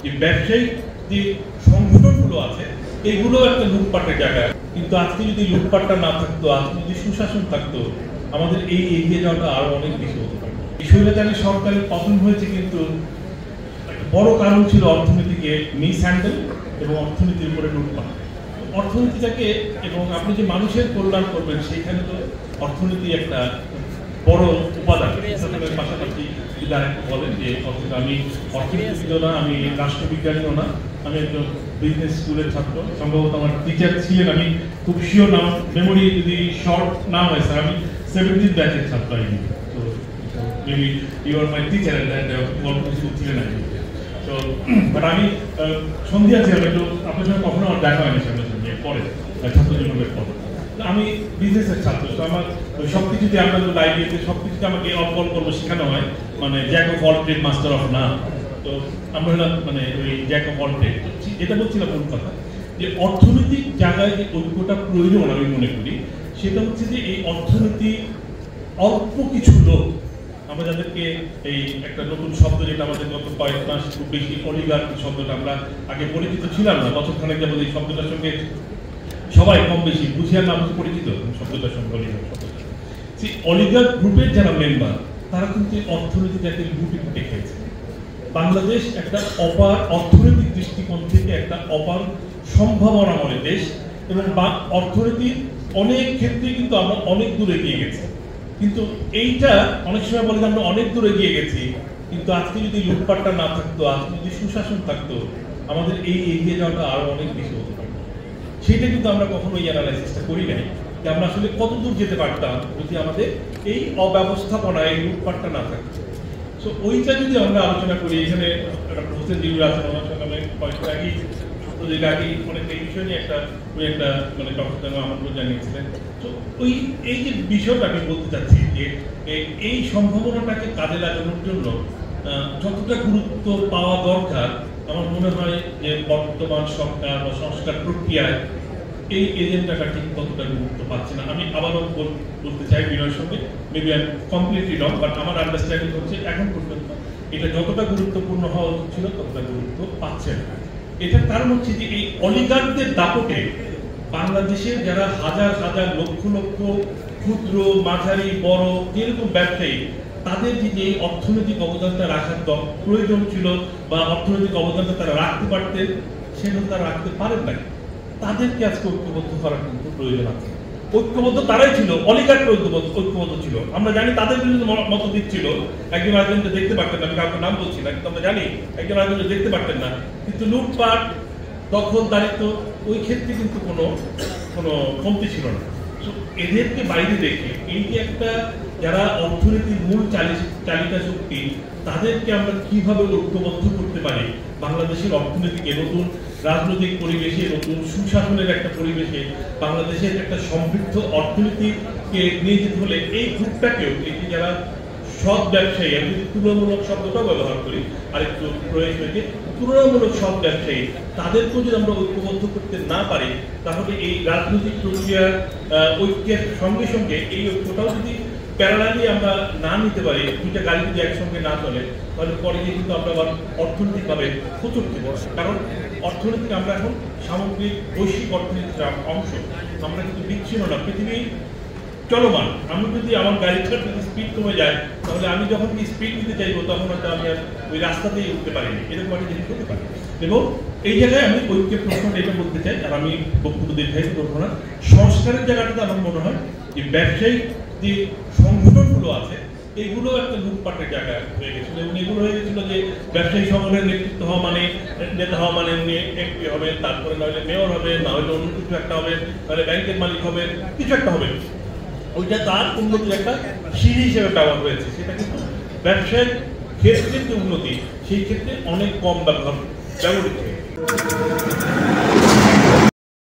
যে ব্যবসায়িক যে সংগঠনগুলো আছে এগুলো একটা লুটপাটের জায়গা। কিন্তু আজকে যদি লুটপাটটা না থাকতো, আজকে যদি সুশাসন থাকতো, আমাদের এই এগিয়ে যাওয়াটা আরো অনেক বেশি হতে পারে। এই স্বৈরাচারী সরকারের পতন হয়েছে কিন্তু একটা বড় কারণ ছিল অর্থনীতিকে মিস হ্যান্ডেল এবং অর্থনীতির উপরে লুটপাট। অর্থনীতিটাকে এবং আপনি যে মানুষের কল্যাণ করবেন সেইখানে তো অর্থনীতি একটা বড় উপাদান। পাশাপাশি যদি আরেকটু বলেন যে আমি অর্থনীতিবিদও না, আমি রাষ্ট্রবিজ্ঞানীও না, আমি একজন বিজনেস স্কুলের ছাত্র। সম্ভবত আমার টিচার ছিলেন, আমি খুব শিওর নাম মেমোরি যদি শর্ট না হয় স্যার, আমি 70 ব্যাচের ছাত্র। তো maybe you are my teacher গল্প কিছু ছিলেন আর কি। তো বাট আমি সন্ধ্যা ছিলাম একটু আপনার সঙ্গে কখনো আমার দেখা হয়নি সামনে সঙ্গে পরে ছাত্র জীবনের পর। আমি বিজনেসের ছাত্র, তো আমার সবকিছুতে আমরা তো লাইব্রেরিতে সবকিছুতে আমাকে অল্প করবো শেখানো হয়, মানে Jack of all trade master of না। তো আমরা হলাম মানে ওই জ্যাক অফ অল ট্রেড। এটা বলছিলাম মূল কথা যে অর্থনৈতিক জায়গায় যে ঐক্যটা প্রয়োজন আমি মনে করি সেটা হচ্ছে যে এই অর্থনীতি অল্প কিছু লোক, আমরা যাদেরকে এই একটা নতুন শব্দ যেটা আমাদের গত কয়েক মাস খুব বেশি অলিগার্কি শব্দটা আমরা আগে পরিচিত ছিলাম না, বছরখানেক যাবত এই শব্দটার সঙ্গে সবাই কম বেশি বুঝিয়ার নাম হচ্ছে পরিচিত শব্দটার সঙ্গে অলিগার্ক শব্দটা। সেই অলিগার্ক গ্রুপের যারা মেম্বার তারা কিন্তু অর্থনীতিটাকে লুটে ফুটে খেয়েছে। বাংলাদেশ একটা অপার অর্থনৈতিক দৃষ্টিকোণ থেকে একটা অপার সম্ভাবনাময় দেশ এবং অর্থনীতির অনেক ক্ষেত্রে কিন্তু আমরা অনেক দূরে এগিয়ে গেছি। কিন্তু এইটা অনেক সময় বলে আমরা অনেক দূরে এগিয়ে গেছি, কিন্তু আজকে যদি লুটপাটটা না থাকতো, আজকে যদি সুশাসন থাকতো, আমাদের এই এগিয়ে যাওয়াটা আরো অনেক বেশি হতে পারত। সেইটা কিন্তু আমরা কখনো এই অ্যানালাইসিসটা করি নাই যে আমরা আসলে কত দূর যেতে পারতাম যদি আমাদের এই অব্যবস্থাপনা, এই লুটপাটটা না থাকতো। তো ওইটা যদি আমরা আলোচনা করি, এখানে ডক্টর হোসেন জিবুল আছেন, ওনার সঙ্গে আমি কয়েকদিন আগেই অনেক এই বিষয় নিয়ে একটা মানে ডক্টর আমন্ত্রণ জানিয়েছিলেন। তো এই যে বিষয়টা আমি বলতে চাচ্ছি যে এই সম্ভাবনাটাকে কাজে লাগানোর জন্য যতটা গুরুত্ব পাওয়া দরকার, আমার মনে হয় যে বর্তমান সরকার বা সংস্কার প্রক্রিয়ায় এই এজেন্ডাটা ঠিক ততটা গুরুত্ব পাচ্ছে না। আমি আবারও বলতে চাই বিনয়ের সঙ্গে, maybe I completely wrong, but আমার আন্ডারস্ট্যান্ডিং হচ্ছে এখন পর্যন্ত এটা যতটা গুরুত্বপূর্ণ হওয়া উচিত ছিল ততটা গুরুত্ব পাচ্ছে না। এটার কারণ হচ্ছে যে এই অলিগার্কদের দাপটে বাংলাদেশের যারা হাজার হাজার লক্ষ লক্ষ ক্ষুদ্র মাঝারি বড় যেরকম ব্যবসায়ী, তাদের যে অর্থনৈতিক অবদানটা রাখার প্রয়োজন ছিল বা অর্থনৈতিক অবদানটা তারা রাখতে পারতেন, সেটা তারা রাখতে পারেন না। তাদেরকে আজকে ঐক্যবদ্ধ করার কিন্তু প্রয়োজন আছে। ঐক্যবদ্ধ তারাই ছিল, অলিগার্ক ঐক্যবদ্ধ ছিল। আমরা জানি তাদের বিরুদ্ধে মত দিচ্ছিল, একজন আরেকজনকে দেখতে পারতেন না, আমি কাউকে নাম বলছি না, কিন্তু আমরা জানি একজন আরেকজনকে দেখতে পারতেন না। কিন্তু লুটপাট, দখলদারিত্ব, ওই ক্ষেত্রে কিন্তু কোনো কমতি ছিল না। তো এদেরকে বাইরে রেখে এই যে একটা যারা অর্থনীতির মূল চালিকা শক্তি, তাদেরকে আমরা কিভাবে ঐক্যবদ্ধ করতে পারি বাংলাদেশের অর্থনীতিকে নতুন রাজনৈতিক পরিবেশে, নতুন সুশাসনের একটা পরিবেশে বাংলাদেশের একটা সমৃদ্ধ অর্থনীতিকে নিয়ে যেতে হলে এই গ্রুপটাকেও, এই যে যারা সৎ ব্যবসায়ী, আমি যদি তুলনামূলক শব্দটাও ব্যবহার করি আরেকটু প্রয়োগ হয়েছে, তুলনামূলক সৎ ব্যবসায়ী, তাদেরকেও যদি আমরা ঐক্যবদ্ধ করতে না পারি, তাহলে এই রাজনৈতিক প্রক্রিয়ার ঐক্যের সঙ্গে সঙ্গে এই ঐক্যটাও যদি প্যারালালি আমরা না নিতে পারি, দুইটা গাড়ি যদি একসঙ্গে না চলে, তাহলে পরে গিয়ে কিন্তু আমরা আবার অর্থনৈতিকভাবে হোঁচট দেব। কারণ অর্থনীতিকে আমরা এখন সামগ্রিক বৈশ্বিক অর্থনীতির অংশ, আমরা কিন্তু বিচ্ছিন্ন না, পৃথিবী চলমান। আমি যদি আমার গাড়িটার যদি স্পিড কমে যায়, তাহলে আমি যখন স্পিড দিতে চাইবো তখন হয়তো আমি আর ওই রাস্তাতেই উঠতে পারিনি, এরকম একটা জিনিস হতে পারে। এবং এই জায়গায় আমি ঐক্যের প্রশ্নটা এটা বলতে চাই, আর আমি বক্তব্য দীর্ঘায়িত করবো না। সংস্কারের জায়গাটাতে আমার মনে হয় যে ব্যবসায়িক যে সংগঠনগুলো আছে এগুলো একটা লুটপাটের জায়গা হয়ে গেছিল, এবং এগুলো হয়ে গেছিল যে ব্যবসায়ী সংগঠনের নেতৃত্ব হওয়া মানে, নেতা হওয়া মানে এমপি হবে, তারপরে না হলে মেয়র হবে, না হলে অন্য কিছু একটা হবে, তাহলে ব্যাংকের মালিক হবে, কিছু একটা হবে। ওইটা তার উন্নতির একটা সিঁড়ি হিসেবে ব্যবহার হয়েছে। সেটা কিন্তু ব্যবসায়ের ক্ষেত্রে যে উন্নতি, সেই ক্ষেত্রে অনেক কম ব্যবহৃত।